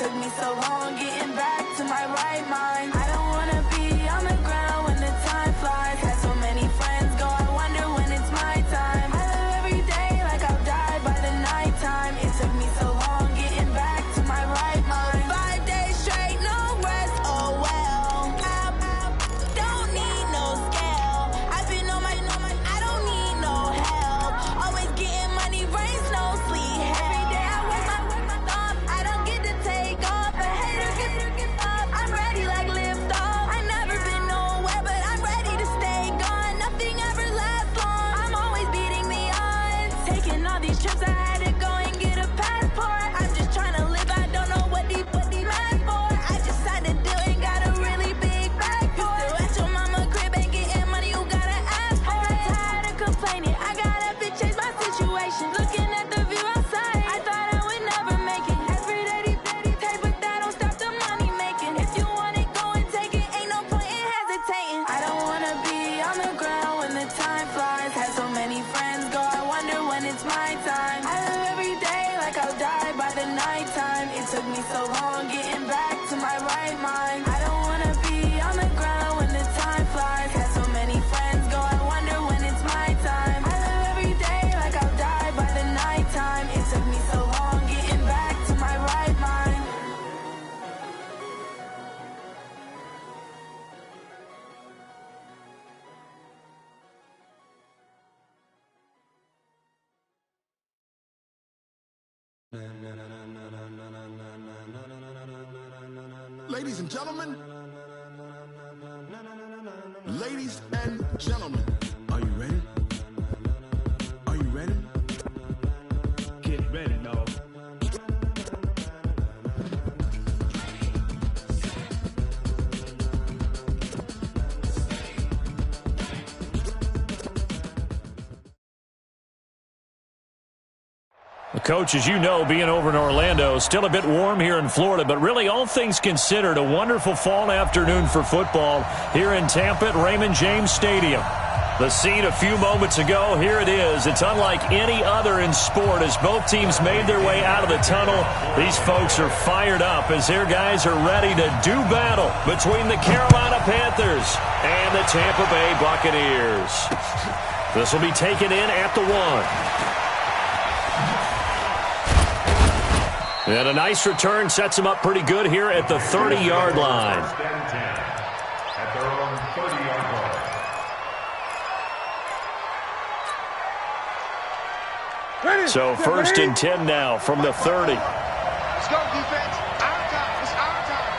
took me so long getting back to my right mind. I don't wanna be on the ground when the time flies. Had so many friends go, I wonder when it's my time. I live every day like I'll die by the nighttime. It took me so long getting back to my right mind. 5 days straight, no rest, oh well. Don't need no scale. I've been on my, I don't need no help. Always getting money, rains, no sleep. Every day I work my thumb. I don't get to take off. A hater get up. I'm ready like lift off. I never been nowhere, but I'm ready to stay gone. Nothing ever lasts long. I'm always beating the odds. Taking all these trips, I had to go and get a passport. I'm just trying to live. I don't know what the mad for. I just had to do it. Got a really big bag for it. Still at your mama crib and getting money. You gotta ask for it. Tired of complaining. I gotta change my situation. Looking at the view outside, I thought I would never make it. Every day take, but that don't stop the money making. If you want it, go and take it. Ain't no point in hesitating. I don't wanna be on the ground when the time flies. Had so many friends go, I wonder when it's my time. I live every day like I'll die by the nighttime. It took me so long getting back to my right mind. I don't wanna be on the ground when the time flies. Had so many friends go, I wonder when it's my time. I live every day like I'll die by the nighttime. It took me so long getting back to my right mind. Ladies and gentlemen, ladies and gentlemen, are you ready? Are you ready? Get ready, dog. Coach, as you know, being over in Orlando, still a bit warm here in Florida, but really all things considered, a wonderful fall afternoon for football here in Tampa at Raymond James Stadium. The scene a few moments ago, here it is. It's unlike any other in sport as both teams made their way out of the tunnel. These folks are fired up as their guys are ready to do battle between the Carolina Panthers and the Tampa Bay Buccaneers. This will be taken in at the 1. And a nice return sets them up pretty good here at the 30-yard line. At their own 30-yard line. So first and 10 now from the 30. Let's go, defense. Our time. It's our time.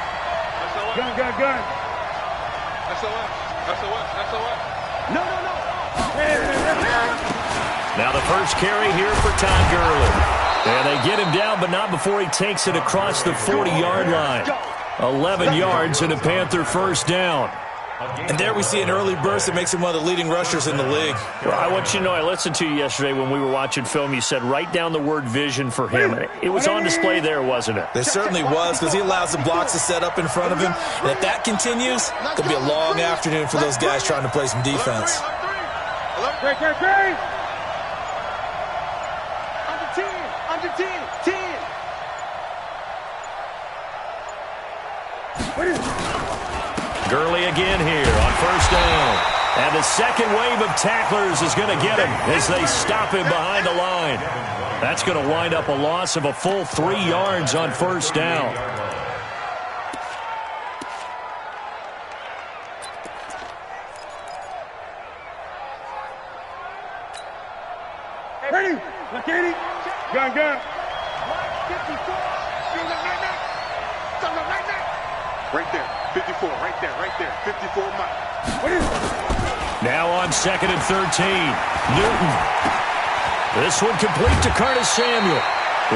Gun. SOS. No. Now the first carry here for Todd Gurley. And they get him down, but not before he takes it across the 40-yard line. 11 yards and a Panther first down. And there we see an early burst that makes him one of the leading rushers in the league. Well, I want you to know, I listened to you yesterday when we were watching film. You said write down the word vision for him. It was on display there, wasn't it? There certainly was, because he allows the blocks to set up in front of him. And if that continues, it could be a long afternoon for those guys trying to play some defense. Great. Under 10. Gurley again here on first down. And the second wave of tacklers is going to get him as they stop him behind the line. That's going to wind up a loss of a full 3 yards on first down. Ready. Look at it. Gun. 54. Right there. 54. Right there. 54 Mike. Now on second and 13. Newton. This one complete to Curtis Samuel.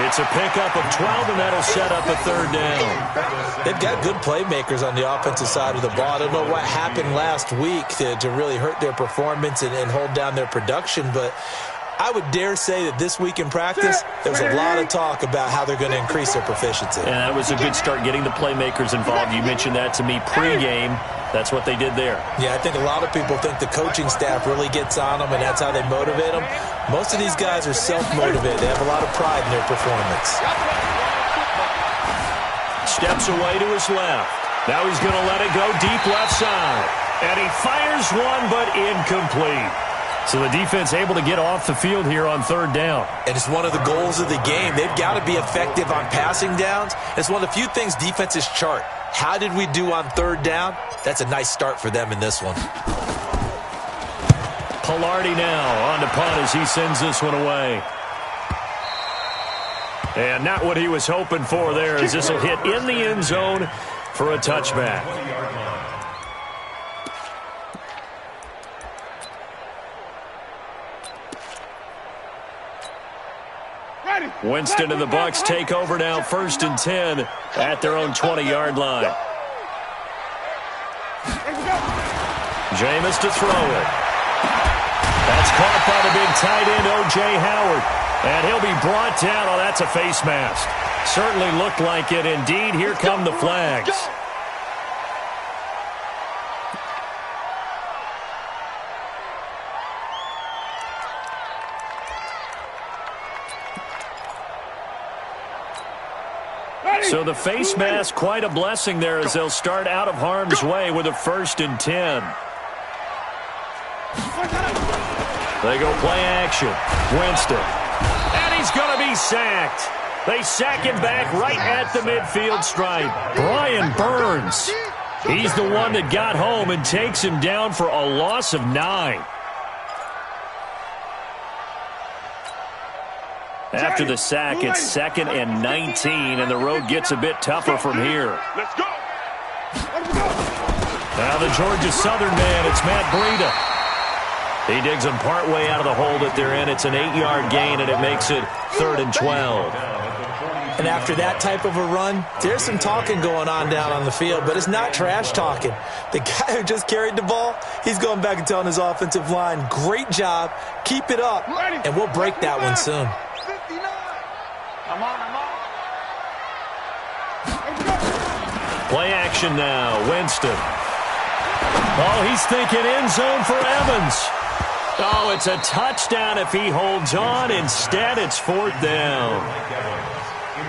It's a pickup of 12, and that'll set up a third down. They've got good playmakers on the offensive side of the ball. I don't know what happened last week to really hurt their performance and hold down their production, but I would dare say that this week in practice, there was a lot of talk about how they're going to increase their proficiency. And that was a good start, getting the playmakers involved. You mentioned that to me pregame. That's what they did there. Yeah, I think a lot of people think the coaching staff really gets on them, and that's how they motivate them. Most of these guys are self-motivated. They have a lot of pride in their performance. steps away to his left. Now he's going to let it go deep left side. And he fires one, but incomplete. So the defense able to get off the field here on third down. And it's one of the goals of the game. They've got to be effective on passing downs. It's one of the few things defenses chart. How did we do on third down? That's a nice start for them in this one. Pilardi now on to punt as he sends this one away. And not what he was hoping for there, as this will hit in the end zone for a touchback. Winston and the Bucs take over now, 1st and 10 at their own 20-yard line. Jameis to throw it. That's caught by the big tight end, O.J. Howard. And he'll be brought down. Oh, that's a face mask. Certainly looked like it. Indeed, here come the flags. So the face mask, quite a blessing there as they'll start out of harm's way with a 1st and 10. They go play action. Winston. And he's going to be sacked. They sack him back right at the midfield stripe. Brian Burns. He's the one that got home and takes him down for a loss of 9. After the sack, it's 2nd and 19, and the road gets a bit tougher from here. Let's go. Now the Georgia Southern man, it's Matt Breida. He digs them partway out of the hole that they're in. It's an 8-yard gain, and it makes it 3rd and 12. And after that type of a run, there's some talking going on down on the field, but it's not trash talking. The guy who just carried the ball, he's going back and telling his offensive line, great job, keep it up, and we'll break that one soon. Play action now. Winston. Oh, he's thinking end zone for Evans. Oh, it's a touchdown if he holds on. Instead, it's 4th down.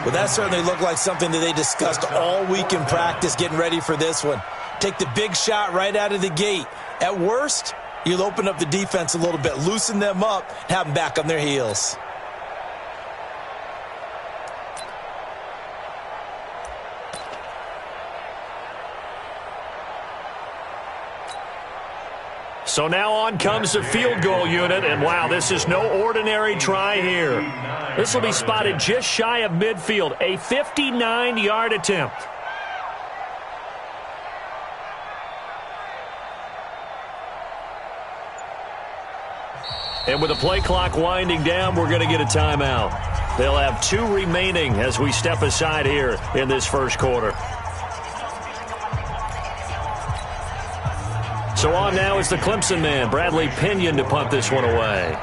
Well, that certainly looked like something that they discussed all week in practice getting ready for this one. Take the big shot right out of the gate. At worst, you'll open up the defense a little bit, loosen them up, and have them back on their heels. So now on comes the field goal unit, and wow, this is no ordinary try here. This will be spotted just shy of midfield, a 59-yard attempt. And with the play clock winding down, we're going to get a timeout. They'll have 2 remaining as we step aside here in this first quarter. So on now is the Clemson man, Bradley Pinion, to punt this one away.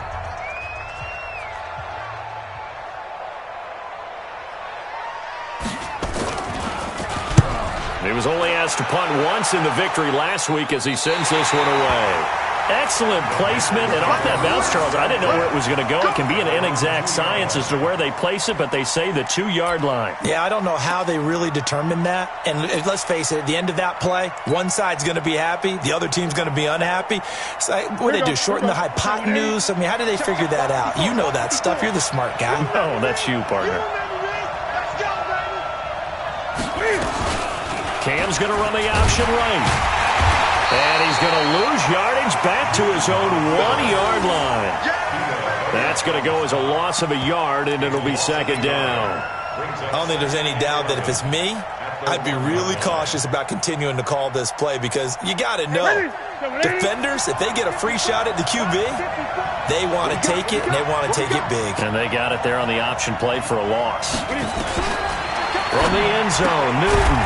He was only asked to punt once in the victory last week as he sends this one away. Excellent placement, and off that bounce, Charles, I didn't know where it was going to go. It can be an inexact science as to where they place it, but they say the 2-yard line. Yeah, I don't know how they really determined that. And let's face it, at the end of that play, one side's going to be happy, the other team's going to be unhappy. So what do they do, shorten the hypotenuse? I mean, how do they figure that out? You know that stuff. You're the smart guy. Oh, that's you, partner. Cam's going to run the option right. And he's going to lose yardage back to his own 1-yard line. That's going to go as a loss of a yard, and it'll be 2nd down. I don't think there's any doubt that if it's me, I'd be really cautious about continuing to call this play because you got to know, defenders, if they get a free shot at the QB, they want to take it, and they want to take it big. And they got it there on the option play for a loss. From the end zone, Newton.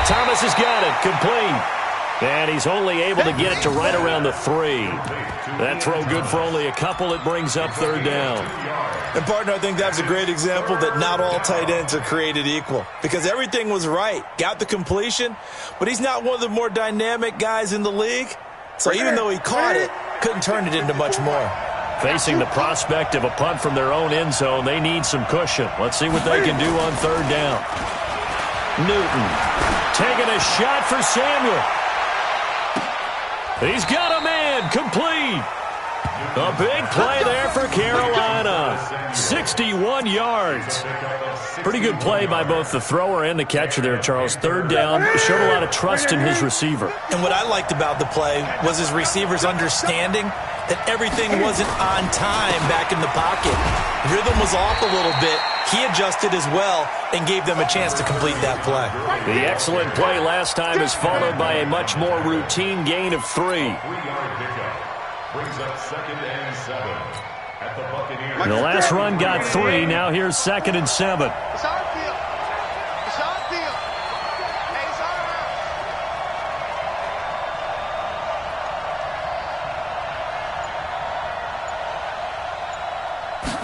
Thomas has got it, complete. And he's only able to get it to right around the 3. That throw good for only a couple. It brings up 3rd down. And, partner, I think that's a great example that not all tight ends are created equal because everything was right. Got the completion, but he's not one of the more dynamic guys in the league. So even though he caught it, couldn't turn it into much more. Facing the prospect of a punt from their own end zone, they need some cushion. Let's see what they can do on 3rd down. Newton taking a shot for Samuel. He's got a man, complete. A big play there for Carolina. 61 yards. Pretty good play by both the thrower and the catcher there, Charles. Third down, showed a lot of trust in his receiver. And what I liked about the play was his receiver's understanding that everything wasn't on time back in the pocket. Rhythm was off a little bit. He adjusted as well and gave them a chance to complete that play. The excellent play last time is followed by a much more routine gain of 3. Brings up 2nd and 7 at the Buccaneers. The last run got 3. Now here's 2nd and 7. It's our field. It's our field. Hey, it's our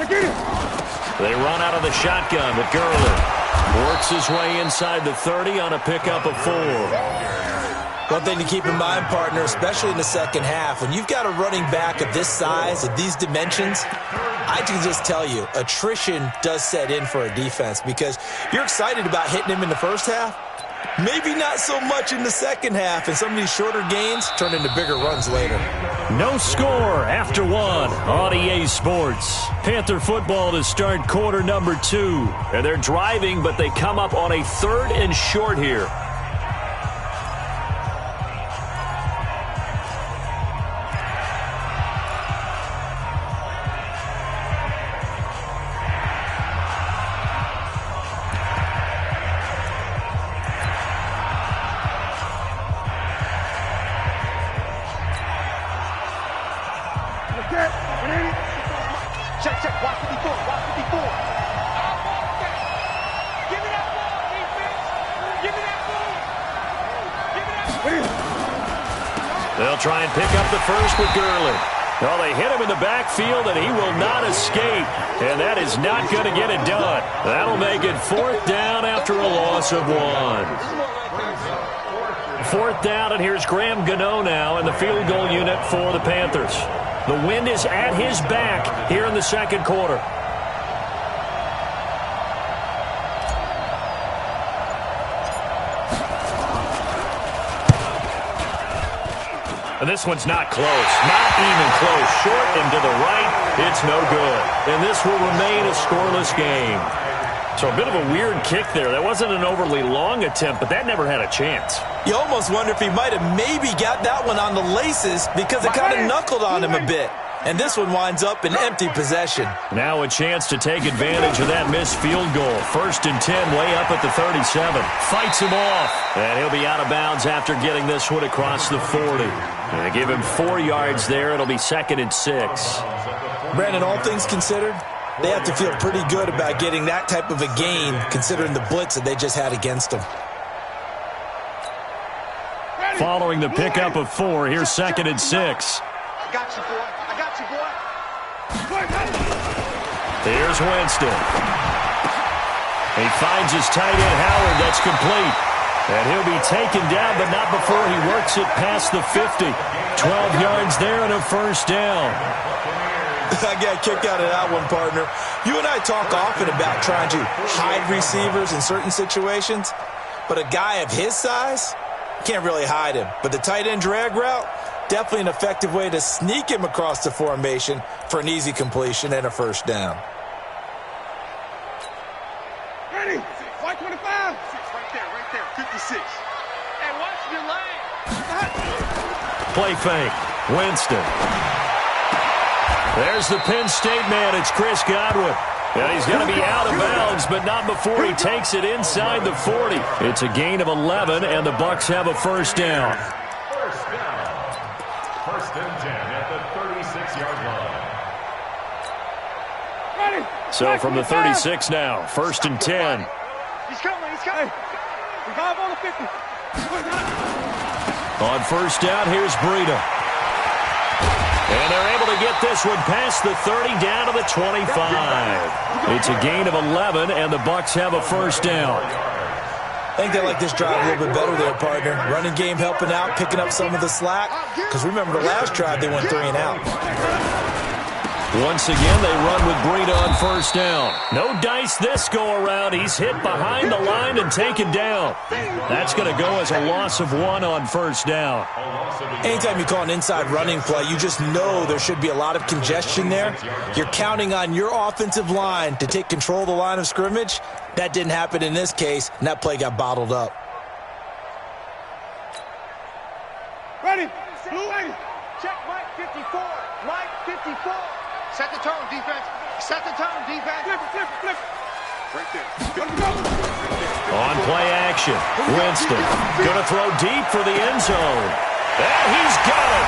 Get it. They run out of the shotgun with Gurley. Works his way inside the 30 on a pickup of 4. One thing to keep in mind, partner, especially in the second half, when you've got a running back of this size, of these dimensions, I can just tell you, attrition does set in for a defense because you're excited about hitting him in the first half. Maybe not so much in the second half, and some of these shorter gains turn into bigger runs later. No score after 1 on EA Sports. Panther football to start quarter number 2. And they're driving, but they come up on a 3rd and short here. Check, check. Watch 54. Watch 54. Give me that ball, defense. Give me that ball. Give me that ball. They'll try and pick up the first with Gurley. Well, they hit him in the backfield, and he will not escape. And that is not going to get it done. That'll make it 4th down after a loss of 1. 4th down, and here's Graham Gano now in the field goal unit for the Panthers. The wind is at his back here in the second quarter. And this one's not close. Not even close. Short and to the right. It's no good. And this will remain a scoreless game. So a bit of a weird kick there. That wasn't an overly long attempt, but that never had a chance. You almost wonder if he might have maybe got that one on the laces because it kind of knuckled on him a bit. And this one winds up in empty possession. Now a chance to take advantage of that missed field goal. 1st and 10, way up at the 37. Fights him off. And he'll be out of bounds after getting this one across the 40. And they give him 4 yards there. It'll be 2nd and 6. Brandon, all things considered, they have to feel pretty good about getting that type of a gain considering the blitz that they just had against them. Following the pickup of 4, here's 2nd and 6. I got you, boy. I got you, boy. Here's Winston. He finds his tight end, Howard. That's complete. And he'll be taken down, but not before he works it past the 50. 12 yards there and a 1st down. I got a kick out of that one, partner. You and I talk often about trying to hide receivers in certain situations, but a guy of his size can't really hide him. But the tight end drag route, definitely an effective way to sneak him across the formation for an easy completion and a 1st down. Ready? 525. Right there. 56. Hey, watch your lane. Play fake. Winston. There's the Penn State man. It's Chris Godwin. And he's going to be out of bounds, but not before he takes it inside the 40. It's a gain of 11, and the Bucs have a 1st down. 1st and 10 at the 36-yard line. Ready? So from the 36 now, 1st and 10. He's coming. He's coming. We got on the 50. On 1st down, here's Breida. And they're able to get this one past the 30 down to the 25. It's a gain of 11, and the Bucs have a 1st down. I think they like this drive a little bit better there, partner. Running game helping out, picking up some of the slack. Because remember the last drive, they went 3 and out. Once again, they run with Breida on first down. No dice this go-around. He's hit behind the line and taken down. That's going to go as a loss of 1 on first down. Anytime you call an inside running play, you just know there should be a lot of congestion there. You're counting on your offensive line to take control of the line of scrimmage. That didn't happen in this case, and that play got bottled up. Ready. Blue. Ready. Check Mike 54. Mike 54. Set the tone, defense. Set the tone, defense. Flip. Right there. Go. On play action, Winston going to throw deep for the end zone. And he's got it.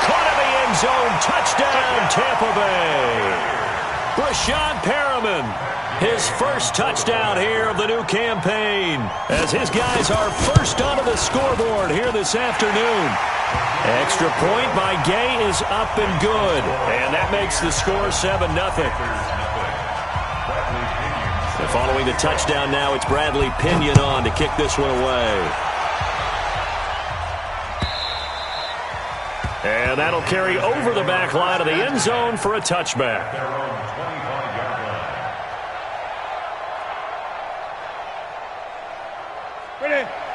Caught in the end zone. Touchdown, Tampa Bay. Brashad Perriman, his first touchdown here of the new campaign, as his guys are first onto the scoreboard here this afternoon. Extra point by Gay is up and good, and that makes the score 7-0. Following the touchdown now, it's Bradley Pinion on to kick this one away. And that'll carry over the back line of the end zone for a touchback.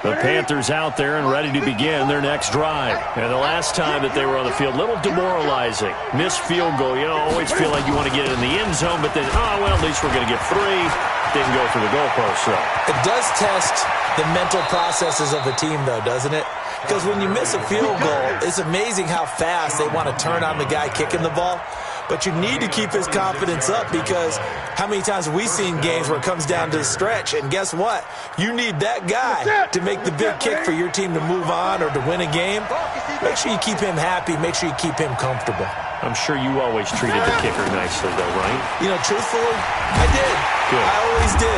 The Panthers out there and ready to begin their next drive. And the last time that they were on the field, a little demoralizing. Missed field goal. You know, always feel like you want to get it in the end zone, but then, well, at least we're going to get 3. Didn't go for the goalpost, though. It does test the mental processes of the team, though, doesn't it? Because when you miss a field goal, it's amazing how fast they want to turn on the guy kicking the ball. But you need to keep his confidence up, because how many times have we seen games where it comes down to the stretch, and guess what? You need that guy to make the big kick for your team to move on or to win a game. Make sure you keep him happy. Make sure you keep him comfortable. I'm sure you always treated the kicker nicely, though, right? You know, truthfully, I did. Good. I always did.